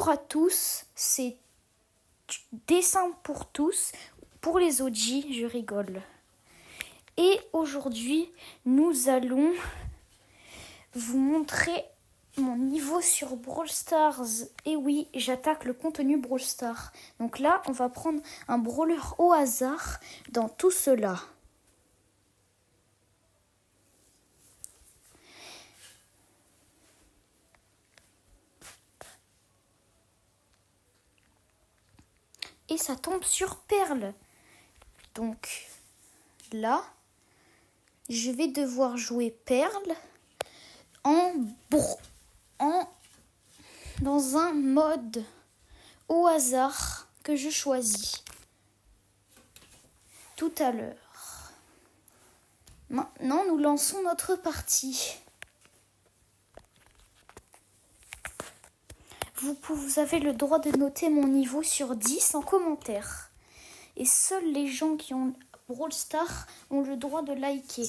Bonjour à tous, c'est Dessin pour tous, pour les OG, je rigole. Et aujourd'hui, nous allons vous montrer mon niveau sur Brawl Stars. Et oui, j'attaque le contenu Brawl Stars. Donc là, on va prendre un brawler au hasard dans tout cela. Et ça tombe sur Perle. Donc là, je vais devoir jouer Perle dans un mode au hasard que je choisis tout à l'heure. Maintenant, nous lançons notre partie. Vous avez le droit de noter mon niveau sur 10 en commentaire. Et seuls les gens qui ont Brawl Stars ont le droit de liker.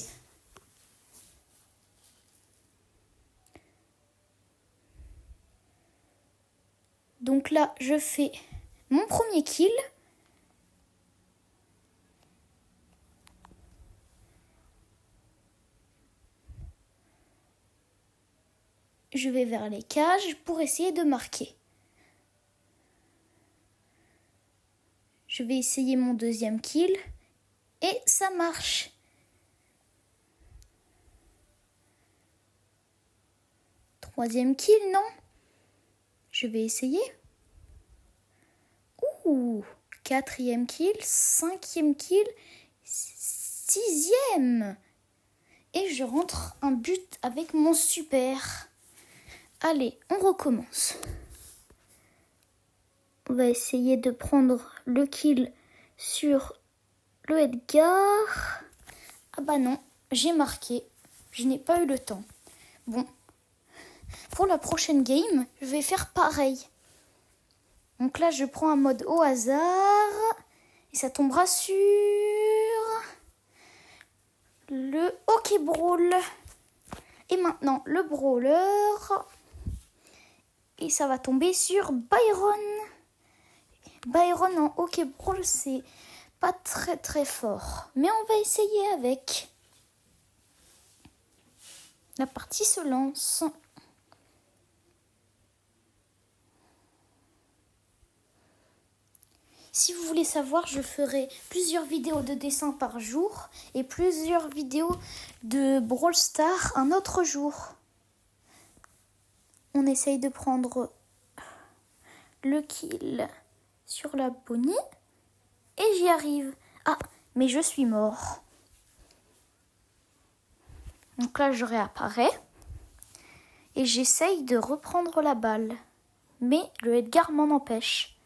Donc là, je fais mon premier kill. Je vais vers les cages pour essayer de marquer. Je vais essayer mon deuxième kill et ça marche. Troisième kill, non? Je vais essayer. Ouh, quatrième kill, cinquième kill, sixième. Et je rentre un but avec mon super. Allez, on recommence. On va essayer de prendre le kill sur le Edgar. Ah bah non, j'ai marqué. Je n'ai pas eu le temps. Bon, pour la prochaine game, je vais faire pareil. Donc là, je prends un mode au hasard. Et ça tombera sur le Hockey Brawl. Et maintenant, le Brawler. Et ça va tomber sur Byron. Byron en Hockey Brawl, c'est pas très fort. Mais on va essayer avec. La partie se lance. Si vous voulez savoir, je ferai plusieurs vidéos de dessin par jour et plusieurs vidéos de Brawl Stars un autre jour. On essaye de prendre le kill sur la Bonnie et j'y arrive. Ah, mais je suis mort. Donc là, je réapparais et j'essaye de reprendre la balle. Mais le Edgar m'en empêche.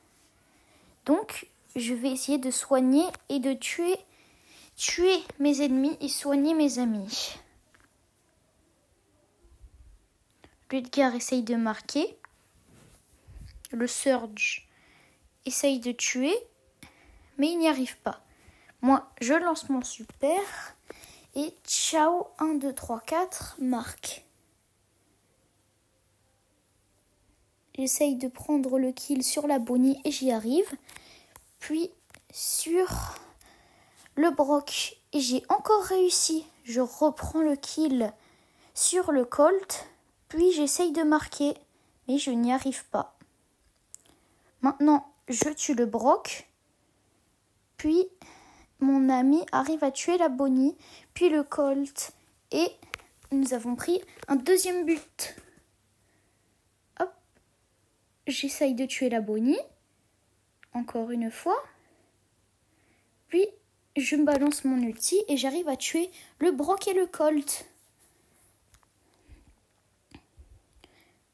Donc, je vais essayer de soigner et de tuer mes ennemis et soigner mes amis. L'Edgar essaye de marquer. Le Surge essaye de tuer, mais il n'y arrive pas. Moi, je lance mon super et ciao, 1, 2, 3, 4, marque. J'essaye de prendre le kill sur la Bonnie et j'y arrive. Puis sur le Brock et j'ai encore réussi. Je reprends le kill sur le Colt. Puis j'essaye de marquer, mais je n'y arrive pas. Maintenant, je tue le Brock. Puis mon ami arrive à tuer la Bonnie. Puis le Colt. Et nous avons pris un deuxième but. J'essaye de tuer la Bonnie, encore une fois, puis je me balance mon ulti et j'arrive à tuer le Brock et le Colt.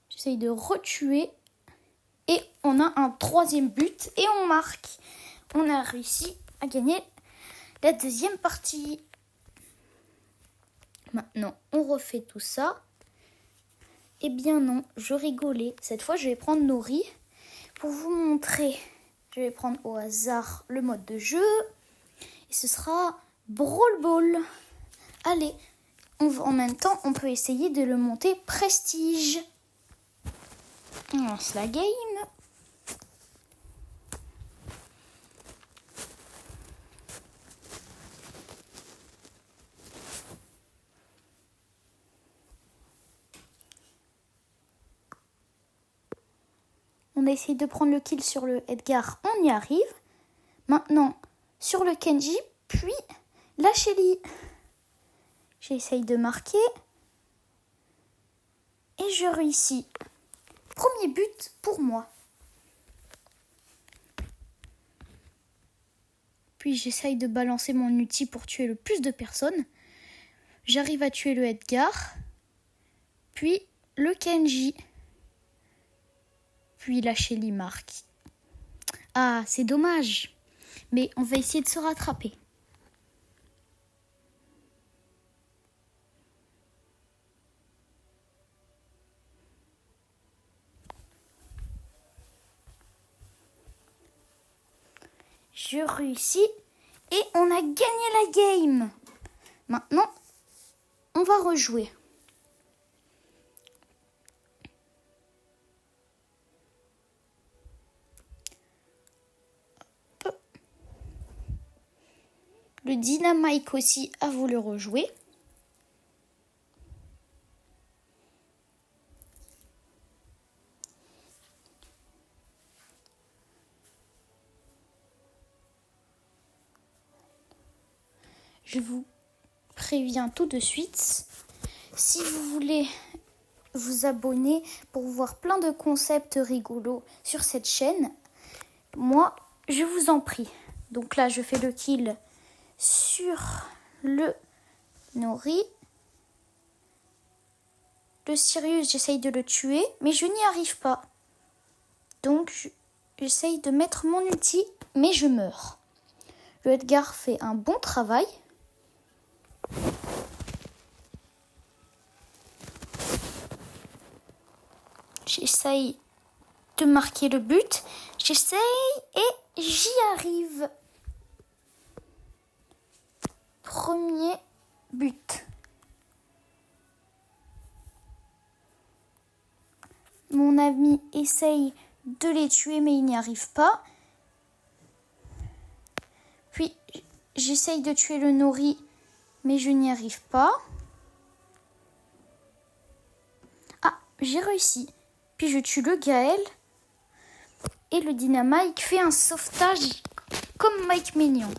J'essaye de retuer et on a un troisième but et on marque. On a réussi à gagner la deuxième partie. Maintenant, on refait tout ça. Eh bien non, je rigolais. Cette fois, je vais prendre Nori pour vous montrer. Je vais prendre au hasard le mode de jeu. Et ce sera Brawl Ball. Allez, en même temps, on peut essayer de le monter prestige. On lance la game. a essayé de prendre le kill sur le Edgar, on y arrive. Maintenant, sur le Kenji, puis la Shelly. J'essaye de marquer. Et je réussis. Premier but pour moi. Puis j'essaye de balancer mon ulti pour tuer le plus de personnes. J'arrive à tuer le Edgar. Puis le Kenji. Puis la Shelly marque. Ah, c'est dommage. Mais on va essayer de se rattraper. Je réussis et on a gagné la game. Maintenant, on va rejouer. Le Dynamite aussi a voulu rejouer. Je vous préviens tout de suite, si vous voulez vous abonner pour voir plein de concepts rigolos sur cette chaîne, moi, je vous en prie. Donc là, je fais le kill sur le Nori. Le Sirius, j'essaye de le tuer, mais je n'y arrive pas. Donc, j'essaye de mettre mon ulti, mais je meurs. Le Edgar fait un bon travail. J'essaye de marquer le but. J'essaye et j'y arrive. Premier but. Mon ami essaye de les tuer, mais il n'y arrive pas. Puis, j'essaye de tuer le Nori, mais je n'y arrive pas. Ah, j'ai réussi. Puis je tue le Gaël. Et le Dynamite fait un sauvetage comme Mike Mignon.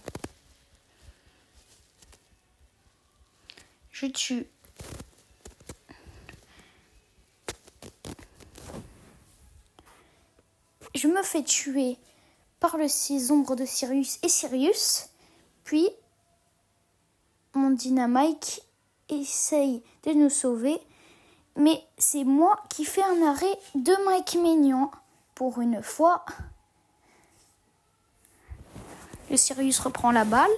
Je tue. Je me fais tuer par le 6 ombres de Sirius et Sirius. Puis, mon Dynamite essaye de nous sauver. Mais c'est moi qui fais un arrêt de Mike Mignon. Pour une fois, le Sirius reprend la balle.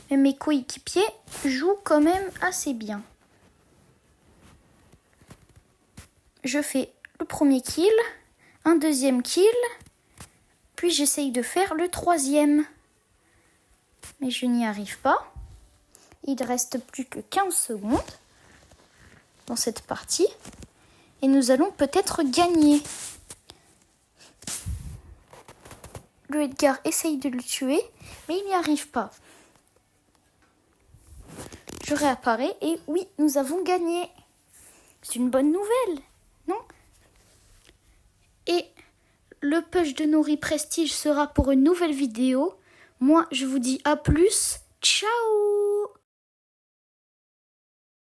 Mais mes coéquipiers jouent quand même assez bien. Je fais le premier kill, un deuxième kill, puis j'essaye de faire le troisième. Mais je n'y arrive pas. Il ne reste plus que 15 secondes dans cette partie. Et nous allons peut-être gagner. Le Edgar essaye de le tuer, mais il n'y arrive pas. Je réapparais et oui, nous avons gagné. C'est une bonne nouvelle, non? Et le push de Nori Prestige sera pour une nouvelle vidéo. Moi, je vous dis à plus. Ciao!